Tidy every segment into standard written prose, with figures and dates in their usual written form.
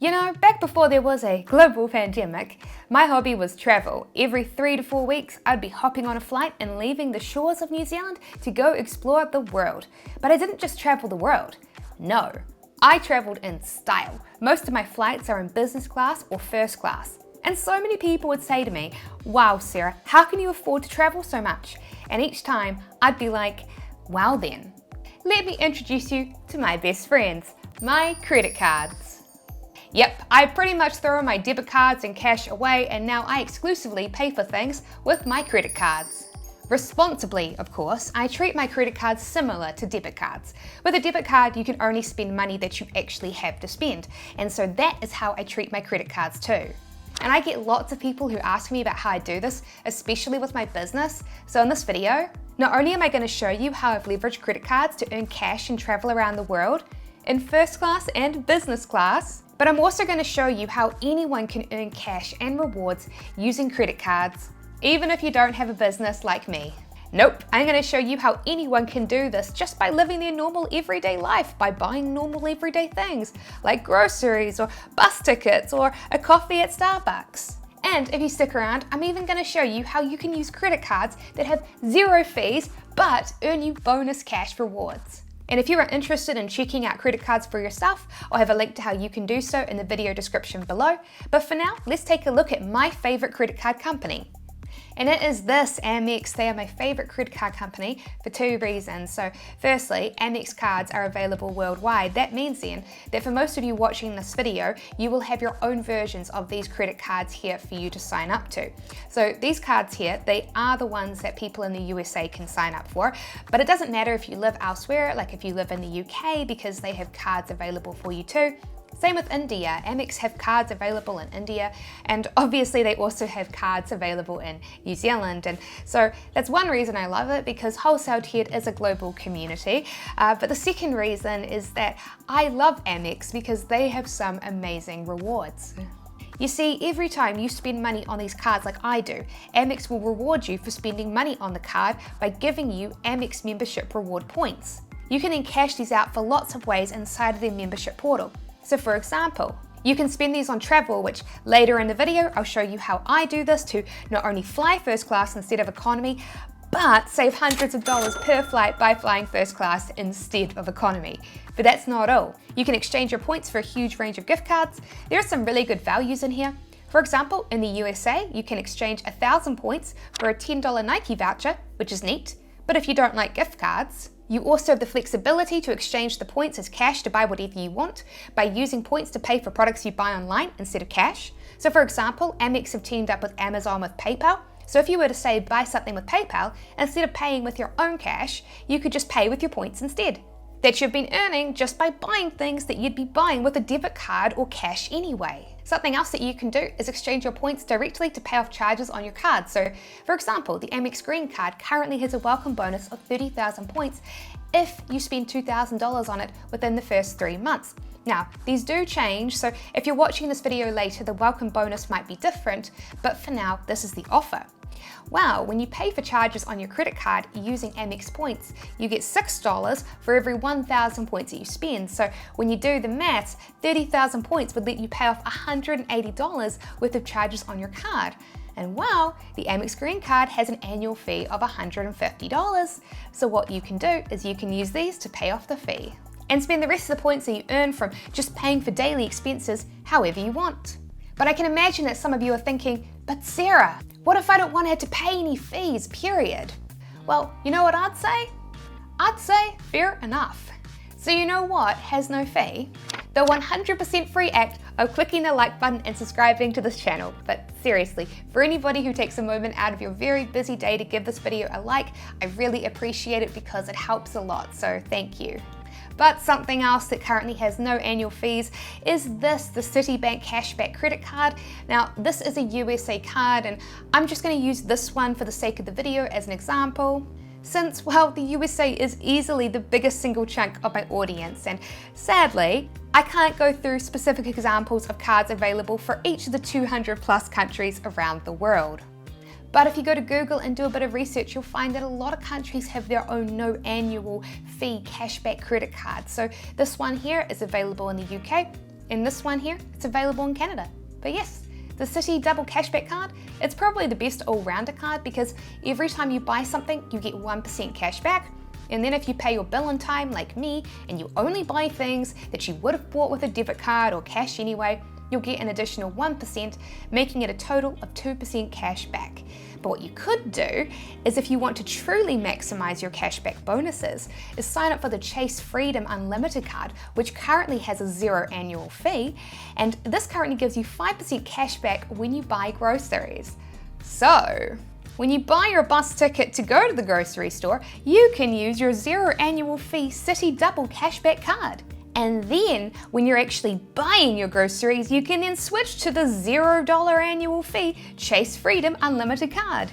You know, back before there was a global pandemic, my hobby was travel. Every 3 to 4 weeks, I'd be hopping on a flight and leaving the shores of New Zealand to go explore the world. But I didn't just travel the world. No, I traveled in style. Most of my flights are in business class or first class. And so many people would say to me, "Wow, Sarah, how can you afford to travel so much?" And each time I'd be like, "Wow then, let me introduce you to my best friends, my credit cards." Yep, I pretty much throw my debit cards and cash away, and now I exclusively pay for things with my credit cards. Responsibly, of course. I treat my credit cards similar to debit cards. With a debit card, you can only spend money that you actually have to spend, and so that is how I treat my credit cards too. And I get lots of people who ask me about how I do this, especially with my business. So in this video, not only am I going to show you how I've leveraged credit cards to earn cash and travel around the world, in first class and business class, but I'm also going to show you how anyone can earn cash and rewards using credit cards, even if you don't have a business like me. Nope, I'm going to show you how anyone can do this just by living their normal everyday life, by buying normal everyday things like groceries or bus tickets or a coffee at Starbucks. And if you stick around, I'm even going to show you how you can use credit cards that have zero fees but earn you bonus cash rewards. And if you are interested in checking out credit cards for yourself, I'll have a link to how you can do so in the video description below. But for now, let's take a look at my favorite credit card company. And it is this, Amex. They are my favorite credit card company for 2 reasons. So firstly, Amex cards are available worldwide. That means then that for most of you watching this video, you will have your own versions of these credit cards here for you to sign up to. So these cards here, they are the ones that people in the USA can sign up for, but it doesn't matter if you live elsewhere, like if you live in the UK, because they have cards available for you too. Same with India. Amex have cards available in India, and obviously they also have cards available in New Zealand. And so that's one reason I love it, because Wholesale Ted is a global community. But the second reason is that I love Amex because they have some amazing rewards. You see, every time you spend money on these cards like I do, Amex will reward you for spending money on the card by giving you Amex membership reward points. You can then cash these out for lots of ways inside of their membership portal. So for example, you can spend these on travel, which later in the video, I'll show you how I do this to not only fly first class instead of economy, but save hundreds of dollars per flight by flying first class instead of economy. But that's not all. You can exchange your points for a huge range of gift cards. There are some really good values in here. For example, in the USA, you can exchange 1,000 points for a $10 Nike voucher, which is neat. But if you don't like gift cards, you also have the flexibility to exchange the points as cash to buy whatever you want by using points to pay for products you buy online instead of cash. So for example, Amex have teamed up with Amazon with PayPal. So if you were to say buy something with PayPal, instead of paying with your own cash, you could just pay with your points instead, that you've been earning just by buying things that you'd be buying with a debit card or cash anyway. Something else that you can do is exchange your points directly to pay off charges on your card. So for example, the Amex Green card currently has a welcome bonus of 30,000 points if you spend $2,000 on it within the first 3 months. Now, these do change, so if you're watching this video later, the welcome bonus might be different, but for now, this is the offer. Wow, when you pay for charges on your credit card using Amex points, you get $6 for every 1,000 points that you spend. So when you do the maths, 30,000 points would let you pay off $180 worth of charges on your card. And wow, the Amex Green card has an annual fee of $150. So what you can do is you can use these to pay off the fee and spend the rest of the points that you earn from just paying for daily expenses however you want. But I can imagine that some of you are thinking, "But Sarah, what if I don't want to have to pay any fees, period?" Well, you know what I'd say? I'd say fair enough. So you know what has no fee? The 100% free act of clicking the like button and subscribing to this channel. But seriously, for anybody who takes a moment out of your very busy day to give this video a like, I really appreciate it because it helps a lot, so thank you. But something else that currently has no annual fees is this, the Citibank Cashback credit card. Now, this is a USA card, and I'm just going to use this one for the sake of the video as an example, since, well, the USA is easily the biggest single chunk of my audience, and sadly, I can't go through specific examples of cards available for each of the 200 plus countries around the world. But if you go to Google and do a bit of research, you'll find that a lot of countries have their own no annual fee cashback credit card. So this one here is available in the UK. And this one here, it's available in Canada. But yes, the Citi Double Cashback card, it's probably the best all-rounder card because every time you buy something, you get 1% cash back. And then if you pay your bill on time, like me, and you only buy things that you would have bought with a debit card or cash anyway, you'll get an additional 1%, making it a total of 2% cash back. But what you could do is, if you want to truly maximize your cashback bonuses, is sign up for the Chase Freedom Unlimited card, which currently has a 0 annual fee, and this currently gives you 5% cash back when you buy groceries. So, when you buy your bus ticket to go to the grocery store, you can use your 0 annual fee Citi Double Cashback card. And then, when you're actually buying your groceries, you can then switch to the $0 annual fee Chase Freedom Unlimited card.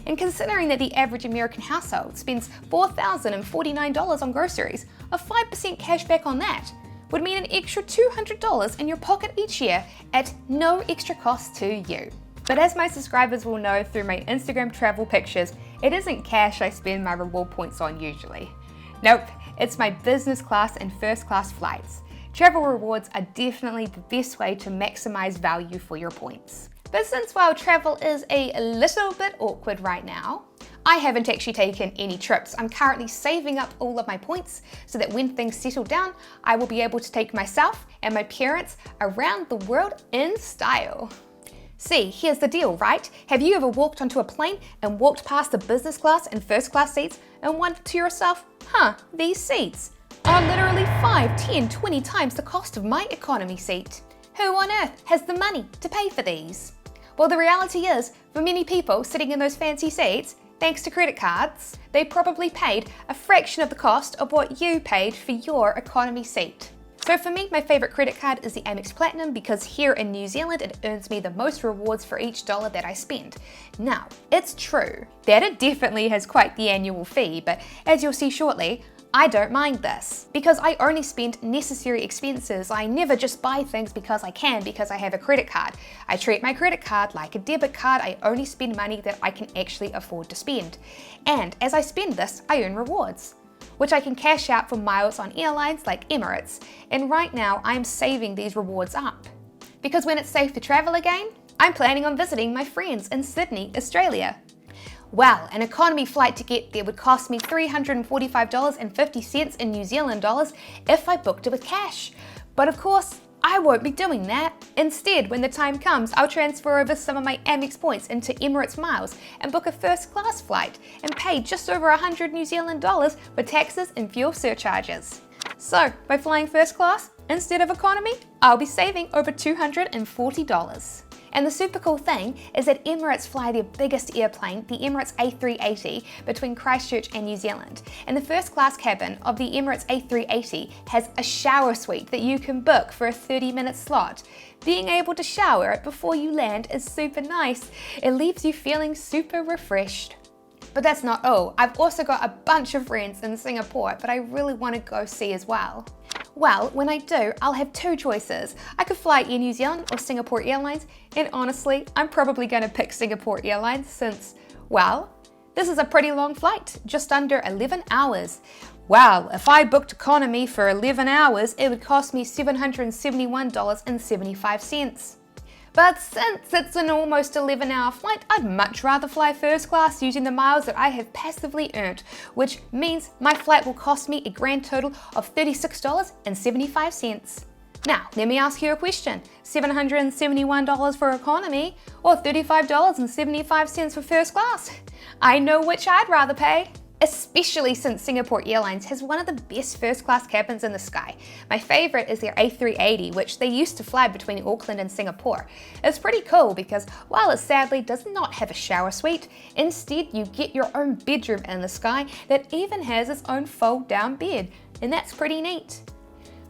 And considering that the average American household spends $4,049 on groceries, a 5% cashback on that would mean an extra $200 in your pocket each year at no extra cost to you. But as my subscribers will know through my Instagram travel pictures, it isn't cash I spend my reward points on usually. Nope, it's my business class and first class flights. Travel rewards are definitely the best way to maximize value for your points. But since while travel is a little bit awkward right now, I haven't actually taken any trips. I'm currently saving up all of my points so that when things settle down, I will be able to take myself and my parents around the world in style. See, here's the deal, right? Have you ever walked onto a plane and walked past the business class and first class seats and wondered to yourself, these seats are literally 5, 10, 20 times the cost of my economy seat. Who on earth has the money to pay for these? Well, the reality is, for many people sitting in those fancy seats, thanks to credit cards, they probably paid a fraction of the cost of what you paid for your economy seat. So for me, my favorite credit card is the Amex Platinum because here in New Zealand, it earns me the most rewards for each dollar that I spend. Now, it's true that it definitely has quite the annual fee, but as you'll see shortly, I don't mind this because I only spend necessary expenses. I never just buy things because I can, because I have a credit card. I treat my credit card like a debit card. I only spend money that I can actually afford to spend. And as I spend this, I earn rewards, which I can cash out for miles on airlines like Emirates. And right now, I'm saving these rewards up. Because when it's safe to travel again, I'm planning on visiting my friends in Sydney, Australia. Well, an economy flight to get there would cost me $345.50 in New Zealand dollars if I booked it with cash. But of course, I won't be doing that. Instead, when the time comes, I'll transfer over some of my Amex points into Emirates miles and book a first class flight and pay just over 100 New Zealand dollars for taxes and fuel surcharges. So, by flying first class instead of economy, I'll be saving over $240. And the super cool thing is that Emirates fly their biggest airplane, the Emirates A380, between Christchurch and New Zealand. And the first class cabin of the Emirates A380 has a shower suite that you can book for a 30-minute slot. Being able to shower before you land is super nice. It leaves you feeling super refreshed. But that's not all. I've also got a bunch of friends in Singapore that I really want to go see as well. Well, when I do, I'll have two choices. I could fly Air New Zealand or Singapore Airlines, and honestly, I'm probably going to pick Singapore Airlines since, well, this is a pretty long flight, just under 11 hours. Wow, if I booked economy for 11 hours, it would cost me $771.75. But since it's an almost 11-hour flight, I'd much rather fly first class using the miles that I have passively earned, which means my flight will cost me a grand total of $36.75. Now, let me ask you a question. $771 for economy or $35.75 for first class? I know which I'd rather pay. Especially since Singapore Airlines has one of the best first class cabins in the sky. My favorite is their A380, which they used to fly between Auckland and Singapore. It's pretty cool because while it sadly does not have a shower suite, instead you get your own bedroom in the sky that even has its own fold down bed, and that's pretty neat.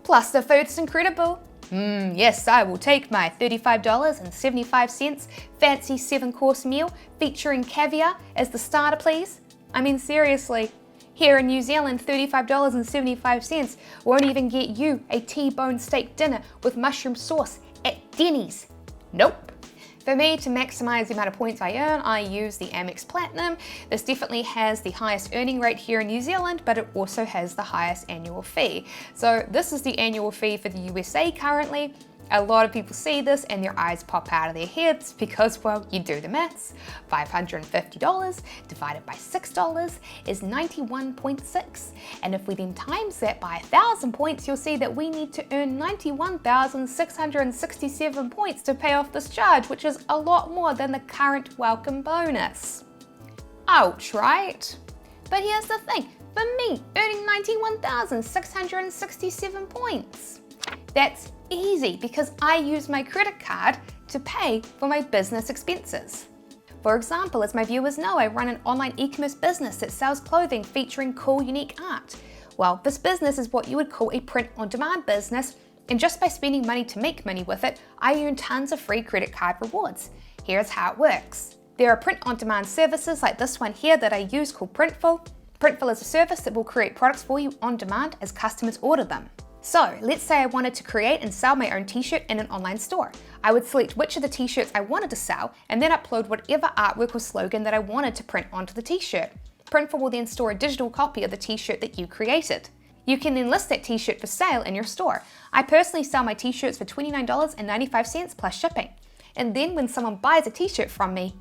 Plus the food's incredible. Yes, I will take my $35.75 fancy 7-course meal featuring caviar as the starter, please. I mean, seriously, here in New Zealand, $35.75 won't even get you a T-bone steak dinner with mushroom sauce at Denny's. Nope. For me, to maximize the amount of points I earn, I use the Amex Platinum. This definitely has the highest earning rate here in New Zealand, but it also has the highest annual fee. So this is the annual fee for the USA currently. A lot of people see this and their eyes pop out of their heads because, well, you do the maths. $550 divided by $6 is 91.6. And if we then times that by 1,000 points, you'll see that we need to earn 91,667 points to pay off this charge, which is a lot more than the current welcome bonus. Ouch, right? But here's the thing, for me, earning 91,667 points, that's easy because I use my credit card to pay for my business expenses. For example, as my viewers know, I run an online e-commerce business that sells clothing featuring cool, unique art. Well, this business is what you would call a print-on-demand business, and just by spending money to make money with it, I earn tons of free credit card rewards. Here's how it works. There are print-on-demand services like this one here that I use called Printful. Printful is a service that will create products for you on demand as customers order them. So let's say I wanted to create and sell my own t-shirt in an online store. I would select which of the t-shirts I wanted to sell and then upload whatever artwork or slogan that I wanted to print onto the t-shirt. Printful will then store a digital copy of the t-shirt that you created. You can then list that t-shirt for sale in your store. I personally sell my t-shirts for $29.95 plus shipping. And then when someone buys a t-shirt from me,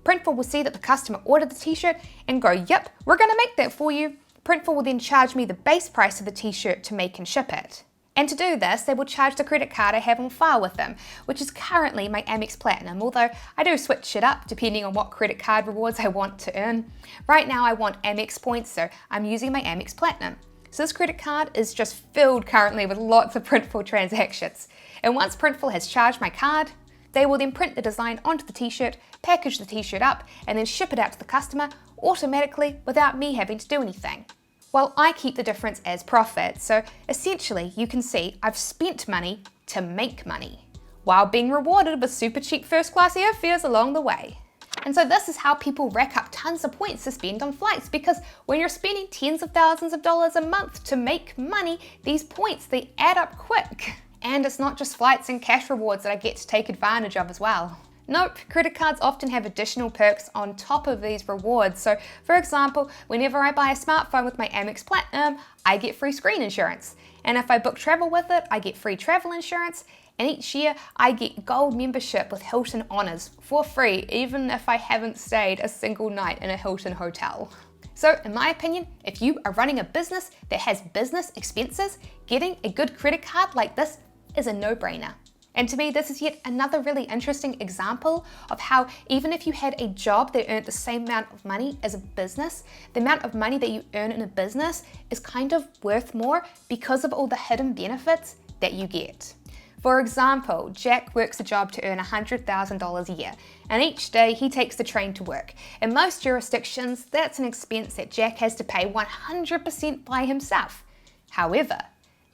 Printful will see that the customer ordered the t-shirt and go, yep, we're gonna make that for you. Printful will then charge me the base price of the t-shirt to make and ship it. And to do this, they will charge the credit card I have on file with them, which is currently my Amex Platinum, although I do switch it up depending on what credit card rewards I want to earn. Right now I want Amex points, so I'm using my Amex Platinum. So this credit card is just filled currently with lots of Printful transactions. And once Printful has charged my card, they will then print the design onto the t-shirt, package the t-shirt up, and then ship it out to the customer automatically without me having to do anything. Well, I keep the difference as profit, so essentially you can see I've spent money to make money, while being rewarded with super cheap first-class airfares along the way. And so this is how people rack up tons of points to spend on flights, because when you're spending tens of thousands of dollars a month to make money, these points, they add up quick. And it's not just flights and cash rewards that I get to take advantage of as well. Nope, credit cards often have additional perks on top of these rewards. So for example, whenever I buy a smartphone with my Amex Platinum, I get free screen insurance. And if I book travel with it, I get free travel insurance. And each year I get gold membership with Hilton Honors for free, even if I haven't stayed a single night in a Hilton hotel. So in my opinion, if you are running a business that has business expenses, getting a good credit card like this is a no-brainer. And to me, this is yet another really interesting example of how even if you had a job that earned the same amount of money as a business, the amount of money that you earn in a business is kind of worth more because of all the hidden benefits that you get. For example, Jack works a job to earn $100,000 a year, and each day he takes the train to work. In most jurisdictions, that's an expense that Jack has to pay 100% by himself. However,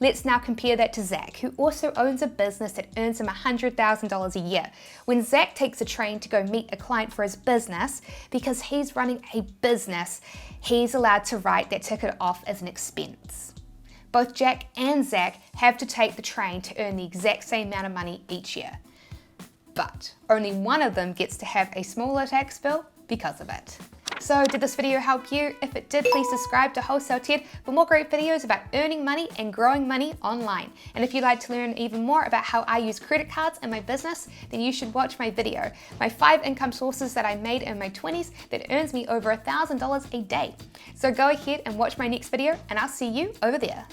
let's now compare that to Zach, who also owns a business that earns him $100,000 a year. When Zach takes a train to go meet a client for his business, because he's running a business, he's allowed to write that ticket off as an expense. Both Jack and Zach have to take the train to earn the exact same amount of money each year. But only one of them gets to have a smaller tax bill because of it. So did this video help you? If it did, please subscribe to Wholesale Ted for more great videos about earning money and growing money online. And if you'd like to learn even more about how I use credit cards in my business, then you should watch my video, my 5 income sources that I made in my 20s that earns me over $1,000 a day. So go ahead and watch my next video, and I'll see you over there.